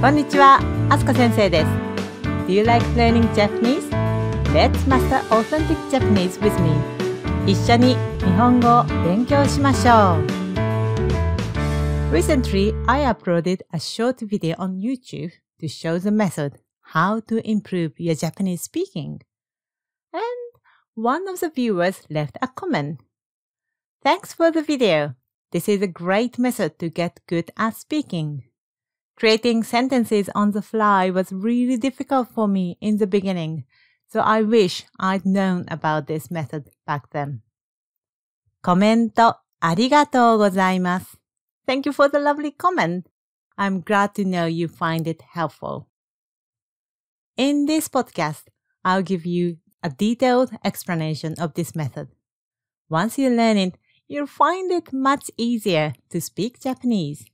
こんにちは、あすか先生です。Do you like learning Japanese? Let's master authentic Japanese with me. 一緒に日本語を勉強しましょう。Recently, I uploaded a short video on YouTube to show the method how to improve your Japanese speaking. And one of the viewers left a comment. Thanks for the video. This is a great method to get good at speaking. Creating sentences on the fly was really difficult for me in the beginning, so I wish I'd known about this method back then. コメントありがとうございます。Thank you for the lovely comment. I'm glad to know you find it helpful. In this podcast, I'll give you a detailed explanation of this method. Once you learn it, you'll find it much easier to speak Japanese.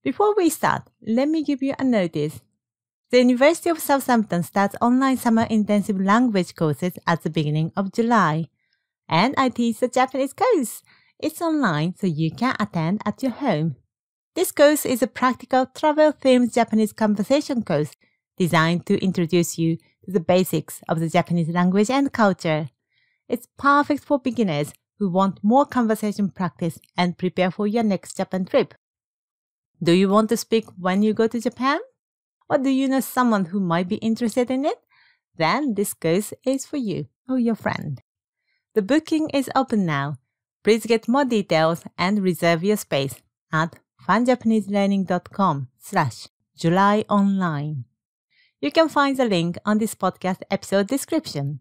Before we start, let me give you a notice. The University of Southampton starts online summer intensive language courses at the beginning of July. And I teach the Japanese course. It's online, so you can attend at your home. This course is a practical travel-themed Japanese conversation course designed to introduce you to the basics of the Japanese language and culture. It's perfect for beginners who want more conversation practice and prepare for your next Japan trip. Do you want to speak when you go to Japan? Or do you know someone who might be interested in it? Then this course is for you or your friend. The booking is open now. Please get more details and reserve your space at funjapaneselearning.com/JulyOnline. You can find the link on this podcast episode description.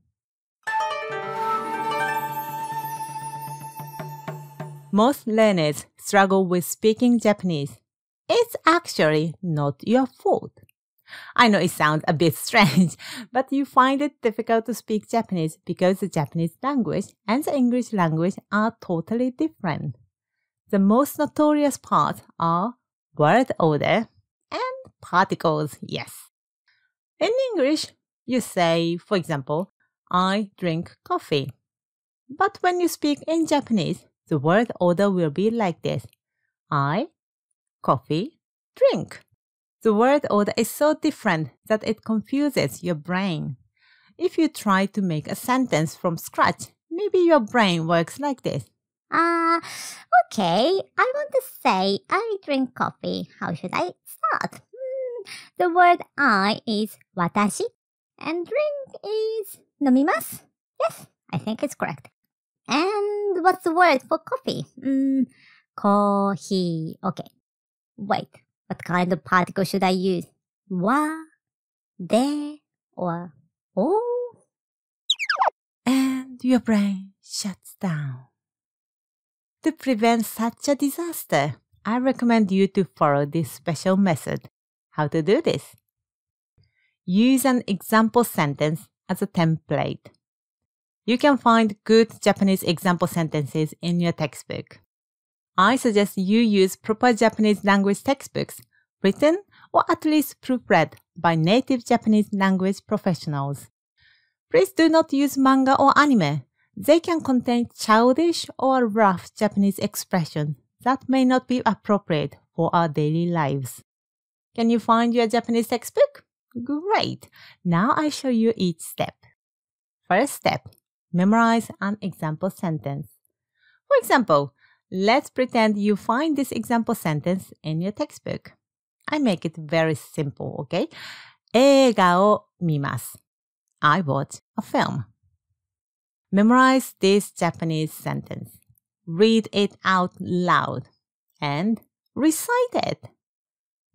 Most learners struggle with speaking Japanese. It's actually not your fault. I know it sounds a bit strange, but you find it difficult to speak Japanese because the Japanese language and the English language are totally different. The most notorious parts are word order and particles, yes. In English, you say, for example, I drink coffee. But when you speak in Japanese, the word order will be like this. I, coffee, drink. The word order is so different that it confuses your brain. If you try to make a sentence from scratch, maybe your brain works like this. Okay, I want to say I drink coffee. How should I start? The word I is watashi and drink is nomimasu. Yes, I think it's correct. And what's the word for coffee? Kohi. Okay. Wait, what kind of particle should I use? Wa, de, or o? And your brain shuts down. To prevent such a disaster, I recommend you to follow this special method. How to do this? Use an example sentence as a template. You can find good Japanese example sentences in your textbook. I suggest you use proper Japanese language textbooks written or at least proofread by native Japanese language professionals. Please do not use manga or anime. They can contain childish or rough Japanese expressions that may not be appropriate for our daily lives. Can you find your Japanese textbook? Great! Now I show you each step. First step, memorize an example sentence. For example, let's pretend you find this example sentence in your textbook. I make it very simple, okay? 映画を見ます. I watch a film. Memorize this Japanese sentence. Read it out loud and recite it.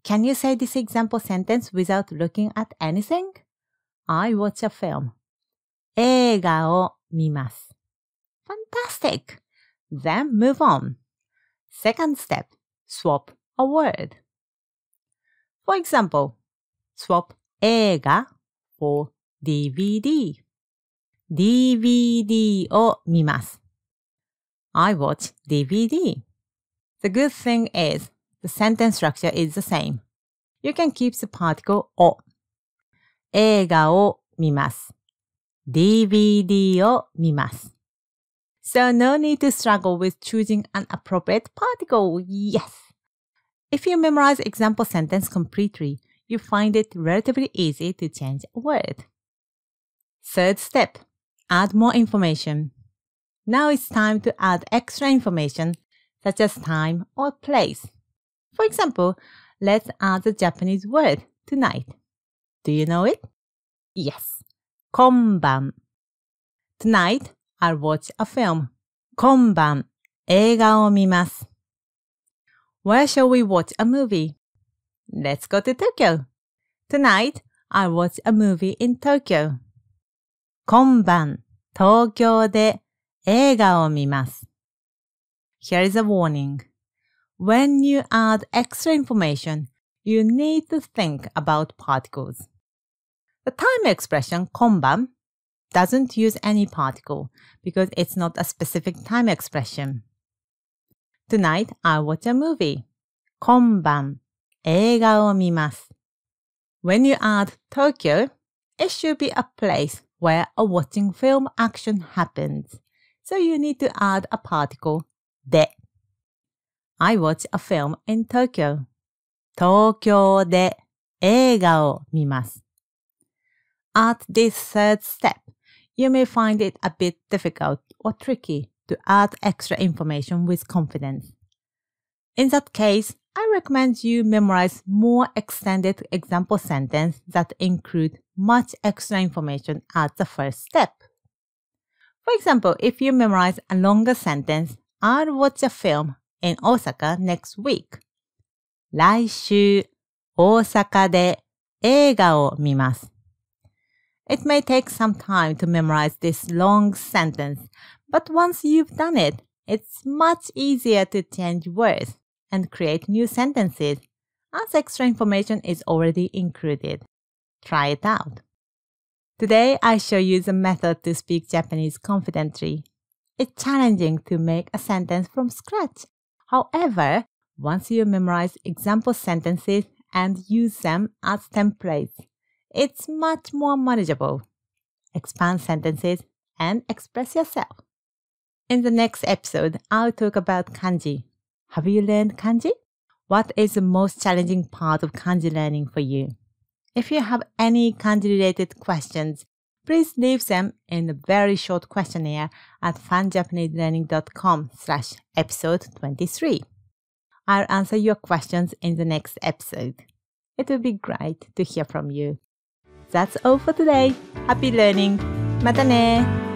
Can you say this example sentence without looking at anything? I watch a film. 映画を見ます. Fantastic! Then move on. Second step, swap a word. For example, swap 映画 for DVD. DVD を見ます. I watch DVD. The good thing is, the sentence structure is the same. You can keep the particle を. 映画を見ます. DVD を見ます. So no need to struggle with choosing an appropriate particle. Yes. If you memorize example sentence completely, you find it relatively easy to change a word. Third step, add more information. Now it's time to add extra information such as time or place. For example, let's add the Japanese word tonight. Do you know it? Yes, 今晩. Tonight, I'll watch a film. 今晩、映画を見ます. Where shall we watch a movie? Let's go to Tokyo. Tonight, I'll watch a movie in Tokyo. 今晩、東京で映画を見ます. Here is a warning. When you add extra information, you need to think about particles. The time expression 今晩 doesn't use any particle because it's not a specific time expression. Tonight, I'll watch a movie. 今晩、映画を見ます. When you add Tokyo, it should be a place where a watching film action happens. So you need to add a particle で. I watch a film in Tokyo. 東京で映画を見ます. At this third step, you may find it a bit difficult or tricky to add extra information with confidence. In that case, I recommend you memorize more extended example sentences that include much extra information at the first step. For example, if you memorize a longer sentence, I'll watch a film in Osaka next week. 来週、大阪で映画を見ます. It may take some time to memorize this long sentence, but once you've done it, it's much easier to change words and create new sentences, as extra information is already included. Try it out. Today, I show you the method to speak Japanese confidently. It's challenging to make a sentence from scratch. However, once you memorize example sentences and use them as templates, it's much more manageable. Expand sentences and express yourself. In the next episode, I'll talk about kanji. Have you learned kanji? What is the most challenging part of kanji learning for you? If you have any kanji-related questions, please leave them in a very short questionnaire at funjapaneselearning.com/episode 23. I'll answer your questions in the next episode. It will be great to hear from you. That's all for today. Happy learning. またね